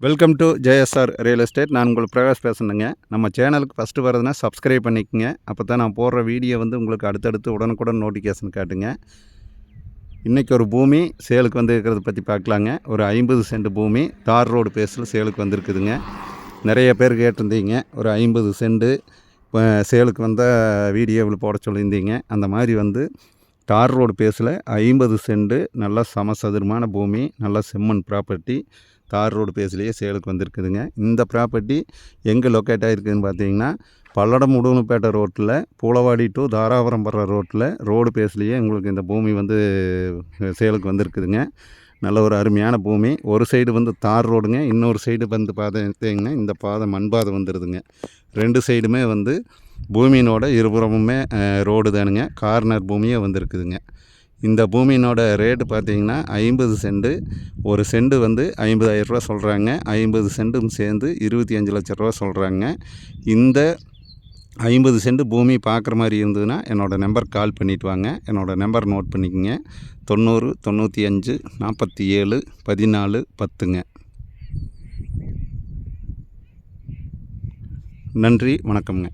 Welcome to JSR real estate. நான் உங்கள் பிரகாஷ் பேசுகிறேங்க. நம்ம சேனலுக்கு ஃபஸ்ட்டு வரதுன்னா சப்ஸ்கிரைப் பண்ணிக்கோங்க. அப்போ தான் நான் போடுற வீடியோ உங்களுக்கு அடுத்தடுத்து உடனுக்குடன் நோட்டிஃபிகேஷன் காட்டுங்க. இன்றைக்கி ஒரு பூமி சேலுக்கு இருக்கிறத பற்றி பார்க்கலாங்க. ஒரு 50 சென்ட் பூமி தார் ரோடு பேஸில் சேலுக்கு வந்திருக்குதுங்க. நிறைய பேர் கேட்டிருந்தீங்க, ஒரு 50 சென்ட்டு சேலுக்கு வீடியோவில் போட சொல்லியிருந்தீங்க. அந்த மாதிரி தார் ரோடு பேஸில் 50 சென்ட்டு நல்ல சமசதுரமான பூமி, நல்ல செம்மண் ப்ராப்பர்ட்டி தார் ரோடு பேஸ்லேயே சேலுக்கு வந்திருக்குதுங்க. இந்த ப்ராப்பர்ட்டி எங்கே லொக்கேட் ஆகிருக்குதுன்னு பார்த்தீங்கன்னா, பல்லடம் உடுமலைப்பேட்டை ரோட்டில் பூளவாடி டு தாராபுரம் போகிற ரோட்டில் ரோடு பேஸ்லேயே உங்களுக்கு இந்த பூமி சேலுக்கு வந்திருக்குதுங்க. நல்ல ஒரு அருமையான பூமி. ஒரு சைடு தார் ரோடுங்க, இன்னொரு சைடு பாதை எடுத்தீங்கன்னா இந்த பாதை மண் பாதை வந்துடுதுங்க. ரெண்டு சைடுமே பூமியினோட இருபுறமுமே ரோடு தானுங்க. கார்னர் பூமியே வந்திருக்குதுங்க. இந்த பூமியினோட ரேட்டு பார்த்திங்கன்னா 50 சென்ட்டு. ஒரு சென்ட்டு 50,000 ரூபா சொல்கிறாங்க. 50 சென்ட்டும் சேர்ந்து 25 லட்ச ரூபா சொல்கிறாங்க. இந்த 50 சென்ட் பூமி பார்க்குற மாதிரி இருந்ததுன்னா என்னோடய நம்பர் கால் பண்ணிவிட்டு வாங்க. என்னோடய நம்பர் நோட் பண்ணிக்கோங்க. 90 95 47 14 10ங்க. நன்றி, வணக்கம்ங்க.